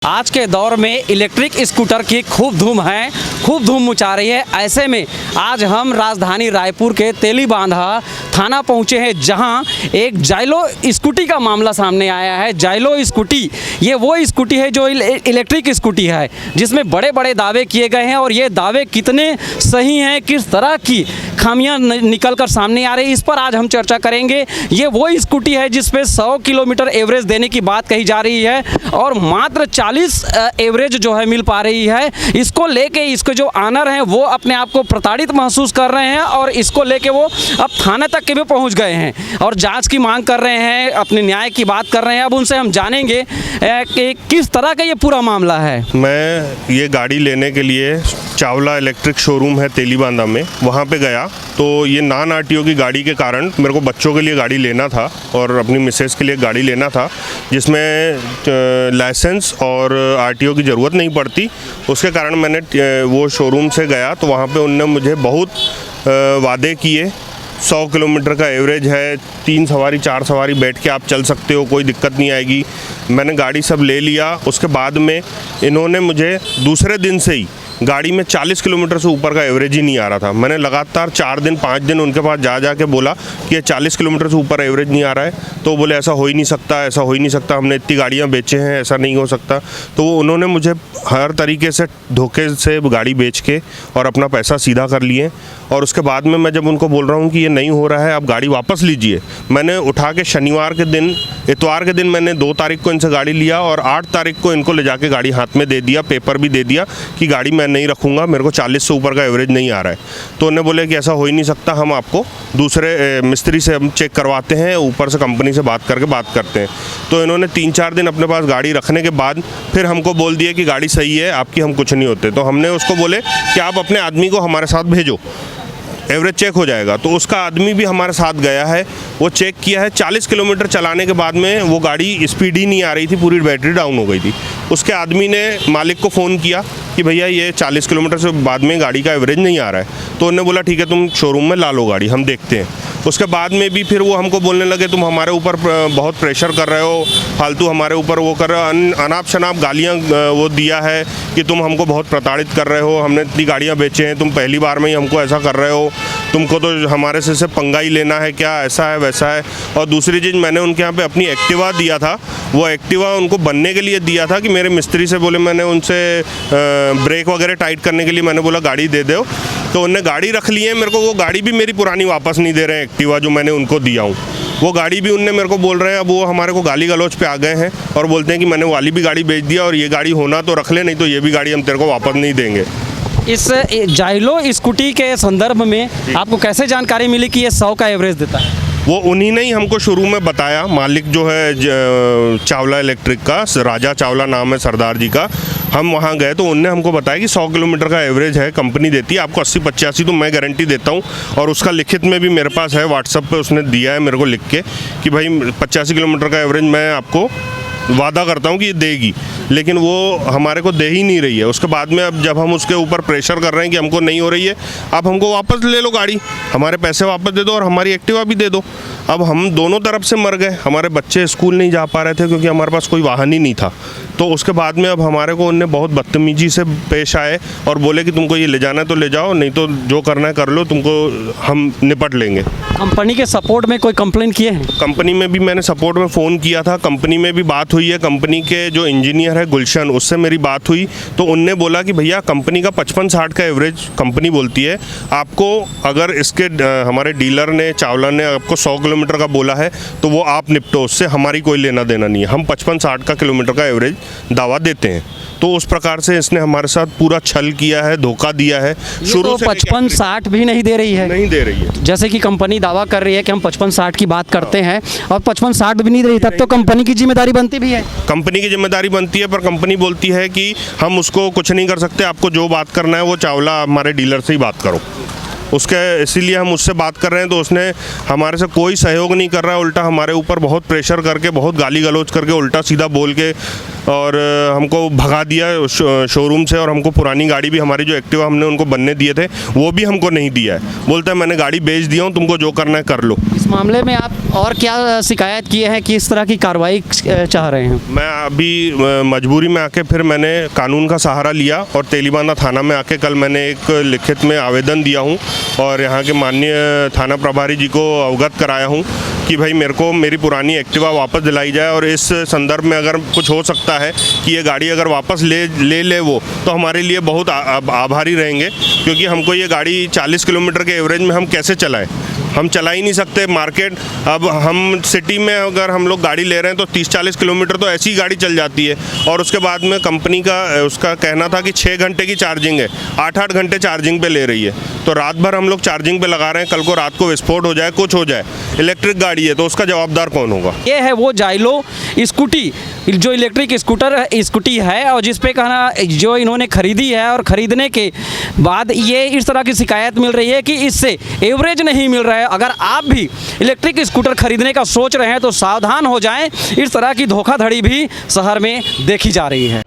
आज के दौर में इलेक्ट्रिक स्कूटर की खूब धूम है, खूब धूम मचा रही है। ऐसे में आज हम राजधानी रायपुर के तेलीबांधा थाना पहुंचे हैं, जहां एक जाइलो स्कूटी का मामला सामने आया है। जाइलो स्कूटी ये वो स्कूटी है जो इलेक्ट्रिक स्कूटी है, जिसमें बड़े बड़े दावे किए गए हैं और ये दावे कितने सही हैं, किस तरह की खामियां निकल कर सामने आ रही है, इस पर आज हम चर्चा करेंगे। ये वो स्कूटी है जिस पे 100 किलोमीटर एवरेज देने की बात कही जा रही है और मात्र 40 एवरेज जो है मिल पा रही है। इसको लेके इसके जो ऑनर हैं वो अपने आप को प्रताड़ित महसूस कर रहे हैं और इसको लेके वो अब थाने तक के भी पहुंच गए हैं और जांच की मांग कर रहे हैं, अपने न्याय की बात कर रहे हैं। अब उनसे हम जानेंगे कि किस तरह का ये पूरा मामला है। मैं ये गाड़ी लेने के लिए चावला इलेक्ट्रिक शोरूम है तेलीबांधा में, वहाँ पे गया तो ये नॉन आरटीओ की गाड़ी के कारण मेरे को बच्चों के लिए गाड़ी लेना था और अपनी मिसेस के लिए गाड़ी लेना था, जिसमें लाइसेंस और आरटीओ की ज़रूरत नहीं पड़ती। उसके कारण मैंने वो शोरूम से गया तो वहाँ पे उनने मुझे बहुत वादे किए। 100 किलोमीटर का एवरेज है, 3 सवारी 4 सवारी बैठ के आप चल सकते हो, कोई दिक्कत नहीं आएगी। मैंने गाड़ी सब ले लिया। उसके बाद में इन्होंने मुझे दूसरे दिन से ही गाड़ी में 40 किलोमीटर से ऊपर का एवरेज ही नहीं आ रहा था। मैंने लगातार 4 दिन 5 दिन उनके पास जा के बोला कि ये 40 किलोमीटर से ऊपर एवरेज नहीं आ रहा है, तो बोले ऐसा हो ही नहीं सकता, ऐसा हो ही नहीं सकता, हमने इतनी गाड़ियाँ बेचे हैं, ऐसा नहीं हो सकता। तो वो उन्होंने मुझे हर तरीके से धोखे से गाड़ी बेच के और अपना पैसा सीधा कर लिए। और उसके बाद में मैं जब उनको बोल रहा हूँ कि ये नहीं हो रहा है, आप गाड़ी वापस लीजिए, मैंने उठा के शनिवार के दिन, इतवार के दिन मैंने 2 तारीख को इनसे गाड़ी लिया और 8 तारीख को इनको ले जाके गाड़ी हाथ में दे दिया, पेपर भी दे दिया कि गाड़ी मैं नहीं रखूँगा, मेरे को 40 से ऊपर का एवरेज नहीं आ रहा है। तो उन्होंने बोले कि ऐसा हो ही नहीं सकता, हम आपको दूसरे मिस्त्री से हम चेक करवाते हैं, ऊपर से कंपनी से बात करके बात करते हैं। तो इन्होंने 3-4 दिन अपने पास गाड़ी रखने के बाद फिर हमको बोल दिया कि गाड़ी सही है आपकी, हम कुछ नहीं होते। तो हमने उसको बोले कि आप अपने आदमी को हमारे साथ भेजो, एवरेज चेक हो जाएगा। तो उसका आदमी भी हमारे साथ गया है, वो चेक किया है। 40 किलोमीटर चलाने के बाद में वो गाड़ी स्पीड ही नहीं आ रही थी, पूरी बैटरी डाउन हो गई थी। उसके आदमी ने मालिक को फ़ोन किया कि भैया ये 40 किलोमीटर से बाद में गाड़ी का एवरेज नहीं आ रहा है। तो उन्होंने बोला ठीक है, तुम शोरूम में ला लो गाड़ी, हम देखते हैं। उसके बाद में भी फिर वो हमको बोलने लगे तुम हमारे ऊपर बहुत प्रेशर कर रहे हो, फालतू हमारे ऊपर वो कर रहे हो, अनाप शनाप गालियाँ वो दिया है कि तुम हमको बहुत प्रताड़ित कर रहे हो, हमने इतनी गाड़ियाँ बेचे हैं, तुम पहली बार में ही हमको ऐसा कर रहे हो, तुमको तो हमारे से सिर्फ पंगा ही लेना है क्या, ऐसा है वैसा है। और दूसरी चीज़, मैंने उनके यहाँ पे अपनी एक्टिवा दिया था, वो एक्टिवा उनको बनने के लिए दिया था कि मेरे मिस्त्री से बोले, मैंने उनसे ब्रेक वगैरह टाइट करने के लिए मैंने बोला गाड़ी दे दो। तो उनने गाड़ी रख ली है, मेरे को वो गाड़ी भी मेरी पुरानी वापस नहीं दे रहे हैं, एक्टिवा जो मैंने उनको दिया हूँ वो गाड़ी भी उनने मेरे को बोल रहे हैं। अब वो हमारे को गाली गलौज पे आ गए हैं और बोलते हैं कि मैंने वाली भी गाड़ी बेच दिया और ये गाड़ी होना तो रख ले, नहीं तो ये भी गाड़ी हम तेरे को वापस नहीं देंगे। इस जाइलो स्कूटी के संदर्भ में आपको कैसे जानकारी मिली कि ये 100 का एवरेज देता है? वो उन्हीं ने ही हमको शुरू में बताया, मालिक जो है चावला इलेक्ट्रिक का, राजा चावला नाम है सरदार जी का। हम वहाँ गए तो उनने हमको बताया कि 100 किलोमीटर का एवरेज है, कंपनी देती है आपको 80-85, तो मैं गारंटी देता हूँ। और उसका लिखित में भी मेरे पास है, व्हाट्सएप पे उसने दिया है मेरे को लिख के कि भाई 85 किलोमीटर का एवरेज मैं आपको वादा करता हूँ कि ये देगी, लेकिन वो हमारे को दे ही नहीं रही है। उसके बाद में अब जब हम उसके ऊपर प्रेशर कर रहे हैं कि हमको नहीं हो रही है, आप हमको वापस ले लो गाड़ी, हमारे पैसे वापस दे दो और हमारी एक्टिवा भी दे दो। अब हम दोनों तरफ से मर गए, हमारे बच्चे स्कूल नहीं जा पा रहे थे क्योंकि हमारे पास कोई वाहन ही नहीं था। तो उसके बाद में अब हमारे को उनने बहुत बदतमीजी से पेश आए और बोले कि तुमको ये ले जाना है तो ले जाओ, नहीं तो जो करना है कर लो, तुमको हम निपट लेंगे। कंपनी के सपोर्ट में कोई कंप्लेंट किए हैं? कंपनी में भी मैंने सपोर्ट में फ़ोन किया था, कंपनी में भी बात हुई है। कंपनी के जो इंजीनियर है गुलशन, उससे मेरी बात हुई तो उनने बोला कि भैया कंपनी का 55-60 का एवरेज कंपनी बोलती है, आपको अगर इसके हमारे डीलर ने, चावला ने आपको 100 किलोमीटर का बोला है तो वो आप निपटो, उससे हमारी कोई लेना देना नहीं है, हम 55-60 का किलोमीटर का एवरेज दावा देते हैं। तो उस प्रकार से इसने हमारे साथ पूरा छल किया है, धोखा दिया है। शुरू से 55-60 भी नहीं दे रही है, नहीं दे रही है। जैसे कि कंपनी दावा कर रही है कि हम 55-60 की बात करते हैं और 55-60 भी नहीं दे रही, तब तो कंपनी की जिम्मेदारी बनती भी है। कंपनी की जिम्मेदारी बनती है, पर कंपनी बोलती है कि हम उसको कुछ नहीं कर सकते, आपको जो बात करना है वो चावला हमारे डीलर से ही बात करो। उसके इसीलिए हम उससे बात कर रहे हैं, तो उसने हमारे से कोई सहयोग नहीं कर रहा है, उल्टा हमारे ऊपर बहुत प्रेशर करके, बहुत गाली गलौज करके, उल्टा सीधा बोल के और हमको भगा दिया शोरूम से, और हमको पुरानी गाड़ी भी, हमारी जो एक्टिवा हमने उनको बनने दिए थे वो भी हमको नहीं दिया है। बोलता है मैंने गाड़ी बेच दिया हूँ, तुमको जो करना है कर लो। इस मामले में आप और क्या शिकायत किए हैं, किस तरह की कार्रवाई चाह रहे हैं? मैं अभी मजबूरी में आके फिर मैंने कानून का सहारा लिया और तेलीबांधा थाना में आके कल मैंने एक लिखित में आवेदन दिया हूँ और यहाँ के माननीय थाना प्रभारी जी को अवगत कराया हूँ कि भाई मेरे को मेरी पुरानी एक्टिवा वापस दिलाई जाए, और इस संदर्भ में अगर कुछ हो सकता है कि ये गाड़ी अगर वापस ले वो, तो हमारे लिए बहुत आभारी रहेंगे, क्योंकि हमको ये गाड़ी 40 किलोमीटर के एवरेज में हम कैसे चलाएं, हम चला ही नहीं सकते। मार्केट, अब हम सिटी में अगर हम लोग गाड़ी ले रहे हैं तो 30-40 किलोमीटर तो ऐसी ही गाड़ी चल जाती है, और उसके बाद में कंपनी का उसका कहना था कि 6 घंटे की चार्जिंग है, 8-8 घंटे चार्जिंग पे ले रही है। तो रात भर हम लोग चार्जिंग पे लगा रहे हैं, कल को रात को विस्फोट हो जाए, कुछ हो जाए, इलेक्ट्रिक गाड़ी है तो उसका जवाबदार कौन होगा? ये है वो जाइलो स्कूटी, जो इलेक्ट्रिक स्कूटी है, और जिस पे कहना जो इन्होंने खरीदी है, और ख़रीदने के बाद ये इस तरह की शिकायत मिल रही है कि इससे एवरेज नहीं मिल रहा है। अगर आप भी इलेक्ट्रिक स्कूटर खरीदने का सोच रहे हैं तो सावधान हो जाएं, इस तरह की धोखाधड़ी भी शहर में देखी जा रही है।